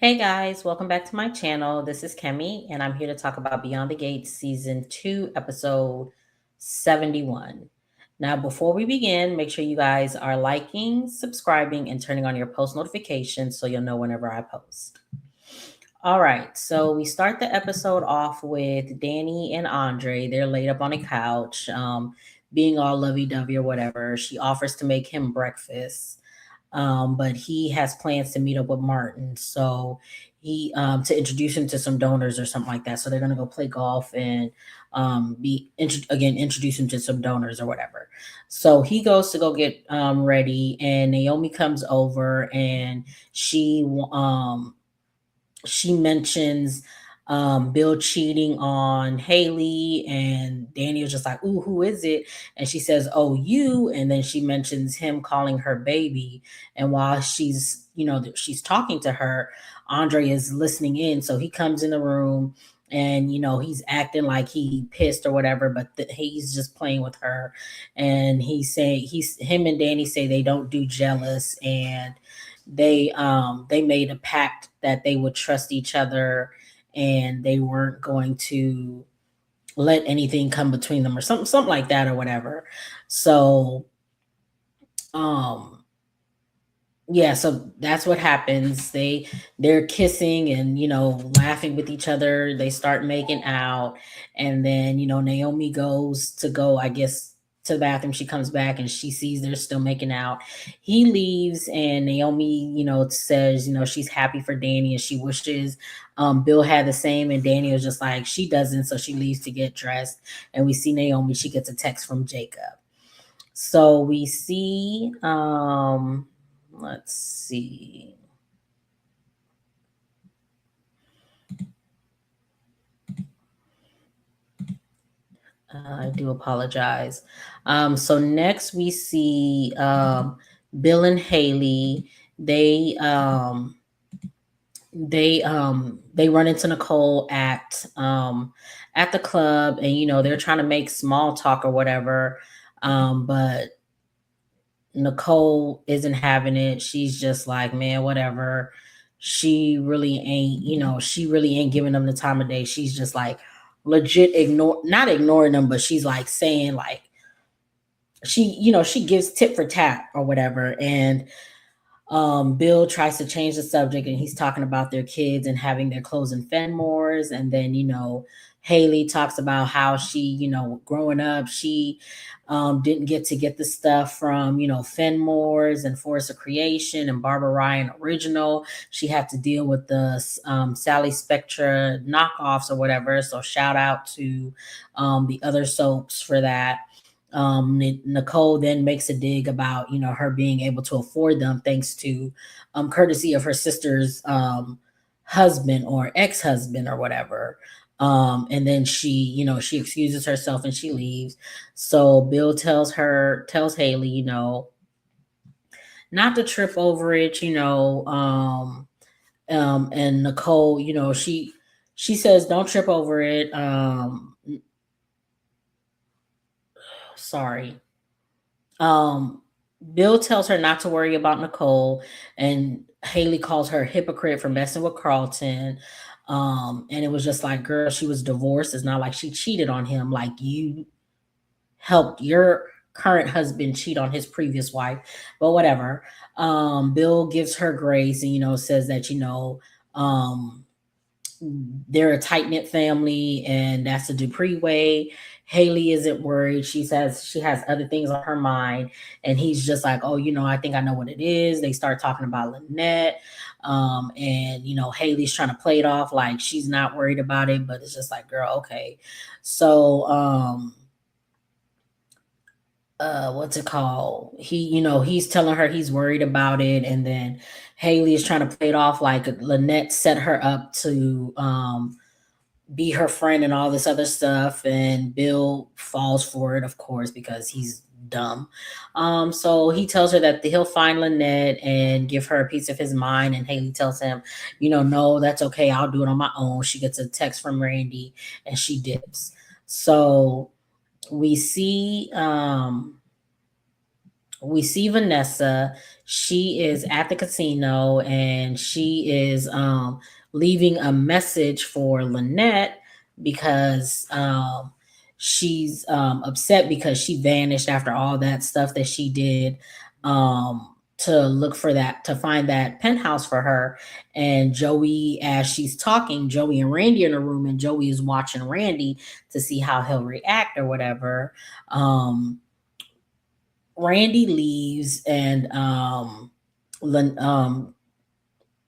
Hey guys, welcome back to my channel. This is Kemi, and I'm here to talk about Beyond the Gates Season 2, Episode 71. Now, before we begin, make sure you guys are liking, subscribing, and turning on your post notifications so you'll know whenever I post. All right, so we start the episode off with Danny and Andre. They're laid up on a couch, being all lovey dovey or whatever. She offers to make him breakfast, but he has plans to meet up with Martin. So he to introduce him to some donors or something like that. So they're gonna go play golf and introduce him to some donors or whatever. So he goes to go get ready, and Naomi comes over and she mentions Bill cheating on Hayley, and Daniel's just like, "Ooh, who is it?" And she says, "Oh, you." And then she mentions him calling her baby. And while she's talking to her, Andre is listening in. So he comes in the room, and he's acting like he pissed or whatever, but he's just playing with her. And he's him and Danny say they don't do jealous, and they made a pact that they would trust each other, and they weren't going to let anything come between them or something like that or whatever. So um yeah, so that's what happens. They're kissing and laughing with each other. They start making out, and then Naomi goes to go, I guess, to the bathroom. She comes back and she sees they're still making out. He leaves, and Naomi says she's happy for Danny, and she wishes Bill had the same. And Danny was just like, she doesn't, so she leaves to get dressed. And we see Naomi, she gets a text from Jacob. So we see let's see. I do apologize. So next we see Bill and Hayley. They run into Nicole at the club, and they're trying to make small talk or whatever. But Nicole isn't having it. She's just like, man, whatever. She really ain't giving them the time of day. She's just like legit not ignoring them, but she's like saying like she gives tip for tat or whatever. And Bill tries to change the subject, and he's talking about their kids and having their clothes in Fenmore's. And then, Hayley talks about how she, growing up, she didn't get the stuff from, Fenmore's and Forest of Creation and Barbara Ryan Original. She had to deal with the Sally Spectra knockoffs or whatever. So shout out to the other soaps for that. Nicole then makes a dig about her being able to afford them thanks to courtesy of her sister's husband or ex-husband or whatever. And then she excuses herself and she leaves. So Bill tells Hayley, not to trip over it. And Nicole, she says don't trip over it. Sorry. Um, Bill tells her not to worry about Nicole, and Hayley calls her a hypocrite for messing with Carlton. And it was just like, girl, she was divorced. It's not like she cheated on him. Like, you helped your current husband cheat on his previous wife, but whatever. Bill gives her grace and says that they're a tight knit family, and that's the Dupree way. Hayley isn't worried. She says she has other things on her mind, and he's just like, "Oh, I think I know what it is." They start talking about Lynette, and Hayley's trying to play it off like she's not worried about it, but it's just like, "Girl, okay." So, what's it called? He's telling her he's worried about it, and then Hayley is trying to play it off like Lynette set her up to be her friend and all this other stuff, and Bill falls for it, of course, because he's dumb. So he tells her that he'll find Lynette and give her a piece of his mind, and Hayley tells him, no, that's okay, I'll do it on my own. She gets a text from Randy, and she dips. So we see We see Vanessa. She is at the casino and she is leaving a message for Lynette because she's upset because she vanished after all that stuff that she did to look for that, to find that penthouse for her. And Joey, as she's talking, Joey and Randy in a room, and Joey is watching Randy to see how he'll react or whatever. Um, Randy leaves and Lin- um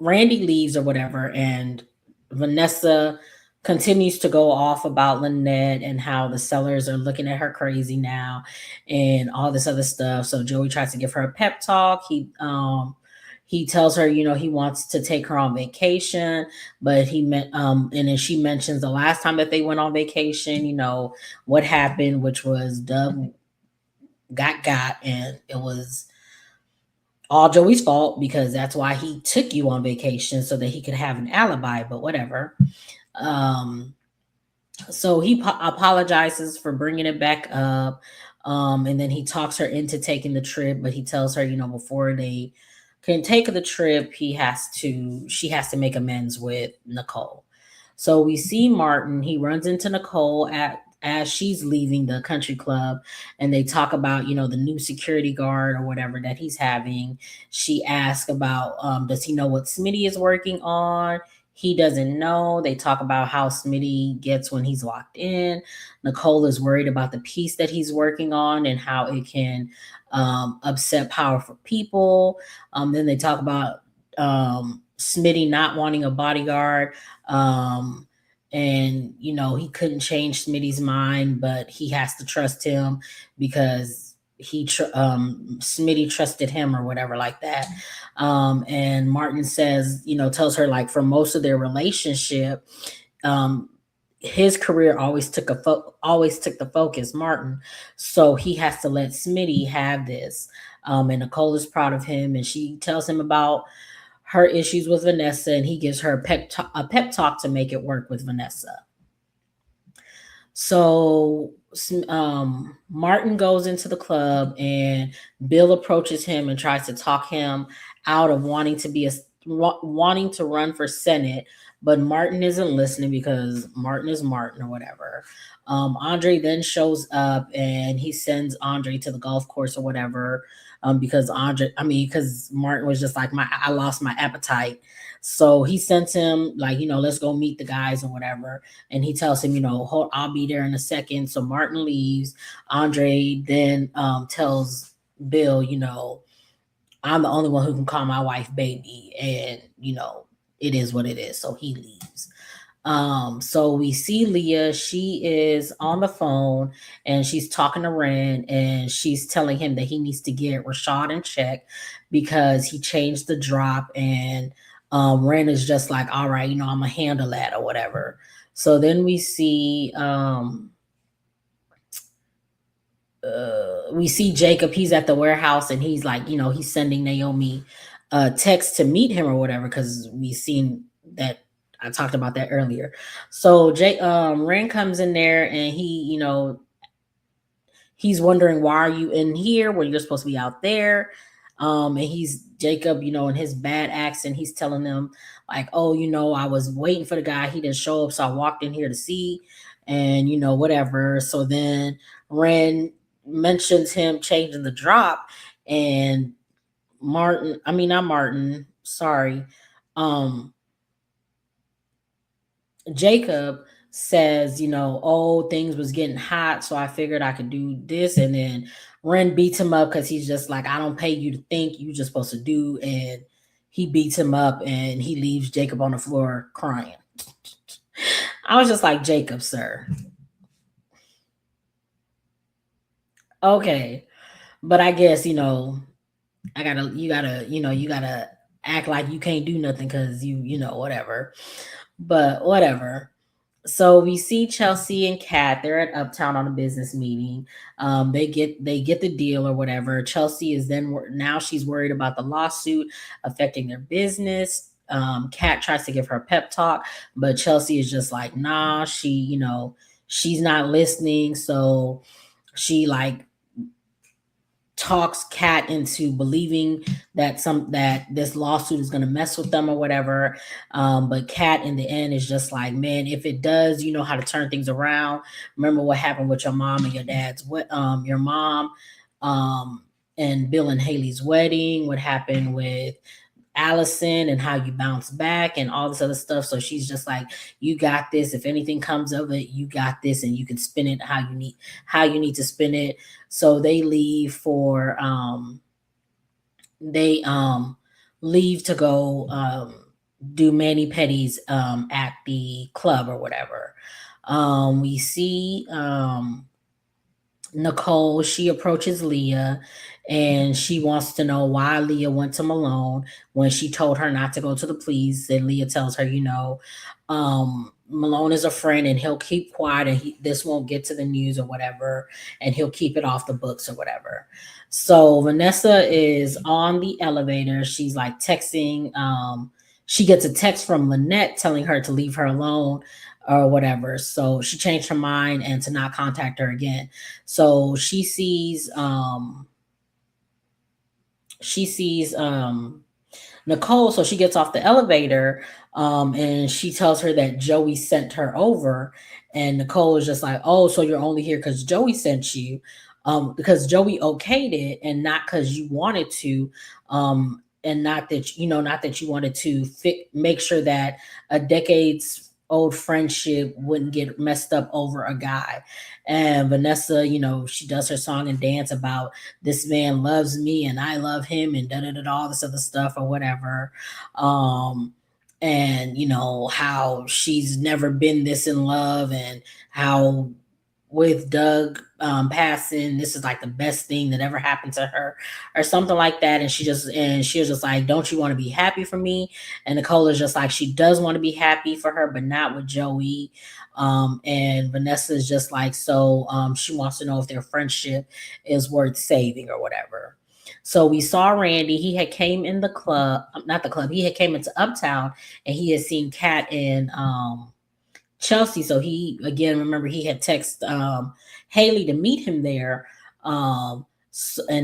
Randy leaves or whatever, and Vanessa continues to go off about Lynette and how the sellers are looking at her crazy now and all this other stuff. So Joey tries to give her a pep talk. He tells her, he wants to take her on vacation, but he meant and then she mentions the last time that they went on vacation, what happened, which was Doug got, and it was all Joey's fault because that's why he took you on vacation so that he could have an alibi, but whatever. Um, so he apologizes for bringing it back up. And then he talks her into taking the trip, but he tells her, before they can take the trip, she has to make amends with Nicole. So we see Martin, he runs into Nicole at as she's leaving the country club, and they talk about, the new security guard or whatever that he's having. She asks about, does he know what Smitty is working on? He doesn't know. They talk about how Smitty gets when he's locked in. Nicole is worried about the piece that he's working on and how it can upset powerful people. Then they talk about Smitty not wanting a bodyguard. Um, and he couldn't change Smitty's mind, but he has to trust him because Smitty trusted him or whatever like that. And Martin says, tells her like for most of their relationship, um, his career always took the focus, Martin. So he has to let Smitty have this. And Nicole is proud of him, and she tells him about her issues with Vanessa, and he gives her a pep talk to make it work with Vanessa. So Martin goes into the club, and Bill approaches him and tries to talk him out of wanting to run for Senate, but Martin isn't listening because Martin is Martin or whatever. Andre then shows up and he sends Andre to the golf course or whatever. Because Martin was just like, I lost my appetite. So he sends him like, let's go meet the guys or whatever. And he tells him, hold, I'll be there in a second. So Martin leaves. Andre then tells Bill, I'm the only one who can call my wife baby. And, it is what it is. So he leaves. So we see Leah, she is on the phone and she's talking to Ren, and she's telling him that he needs to get Rashad in check because he changed the drop, and Ren is just like, all right, I'm gonna handle that or whatever. So then we see Jacob, he's at the warehouse, and he's like, he's sending Naomi a text to meet him or whatever, because we seen that I talked about that earlier. So Ren comes in there, and he's wondering, why are you in here when you're supposed to be out there? And he's Jacob, in his bad accent, he's telling them like, oh, I was waiting for the guy, he didn't show up, so I walked in here to see, and whatever. So then Ren mentions him changing the drop, and not Martin, sorry. Um, Jacob says, oh, things was getting hot, so I figured I could do this. And then Ren beats him up because he's just like, I don't pay you to think, you just supposed to do. And he beats him up, and he leaves Jacob on the floor crying. I was just like, Jacob, sir. Okay. But I guess, you gotta act like you can't do nothing because whatever. But whatever. So we see Chelsea and Kat. They're at Uptown on a business meeting. They get the deal or whatever. Chelsea is now she's worried about the lawsuit affecting their business. Kat tries to give her a pep talk, but Chelsea is just like, nah. She's not listening. So she like talks Kat into believing that this lawsuit is going to mess with them or whatever. But Kat in the end is just like, man, if it does, you know how to turn things around. Remember what happened with your mom and your dad's what your mom um and Bill and Haley's wedding, what happened with Allison and how you bounce back and all this other stuff. So she's just like, you got this. If anything comes of it, you got this, and you can spin it how you need to spin it. So they leave for they leave to go do Manny Petty's at the club or whatever. We see Nicole, she approaches Leah and she wants to know why Leah went to Malone when she told her not to go to the police. And Leah tells her, Malone is a friend and he'll keep quiet and this won't get to the news or whatever, and he'll keep it off the books or whatever. So Vanessa is on the elevator. She's like texting. She gets a text from Lynette telling her to leave her alone or whatever. So she changed her mind and to not contact her again. So she sees Nicole, so she gets off the elevator, and she tells her that Joey sent her over, and Nicole is just like, "Oh, so you're only here because Joey sent you, because Joey okayed it, and not because you wanted to, and not that you wanted to make sure that a decade's old friendship wouldn't get messed up over a guy." And Vanessa, she does her song and dance about this man loves me and I love him and da da da all this other stuff or whatever. Um, and how she's never been this in love, and how with Doug passing, this is like the best thing that ever happened to her, or something like that. And she was just like, "Don't you want to be happy for me?" And Nicole is just like, she does want to be happy for her, but not with Joey. And Vanessa is just like, so she wants to know if their friendship is worth saving or whatever. So we saw Randy. He had came in the club, not the club. He had came into Uptown, and he had seen Kat and Chelsea. So he again, remember, he had texted Hayley to meet him there. And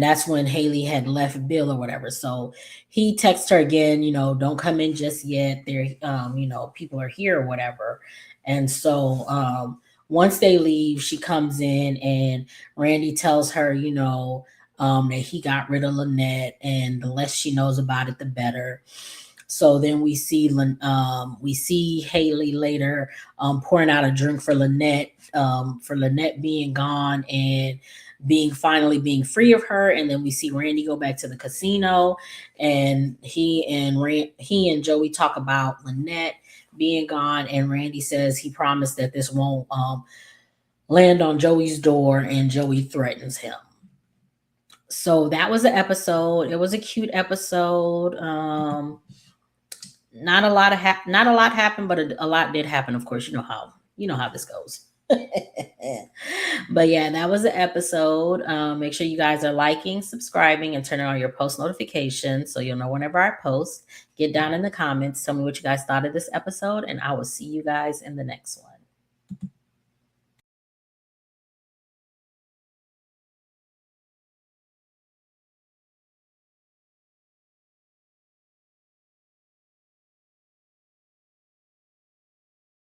that's when Hayley had left Bill or whatever. So he texts her again, don't come in just yet. There, people are here or whatever. And so once they leave, she comes in and Randy tells her, that he got rid of Lynette, and the less she knows about it, the better. So then we see Hayley later pouring out a drink for Lynette being gone and being free of her. And then we see Randy go back to the casino, and he and Joey talk about Lynette being gone, and Randy says he promised that this won't land on Joey's door, and Joey threatens him. So that was the episode. It was a cute episode. Not a lot happened, but a lot did happen. Of course, you know how this goes. But yeah, that was the episode. Make sure you guys are liking, subscribing, and turning on your post notifications so you'll know whenever I post. Get down in the comments, tell me what you guys thought of this episode, and I will see you guys in the next one.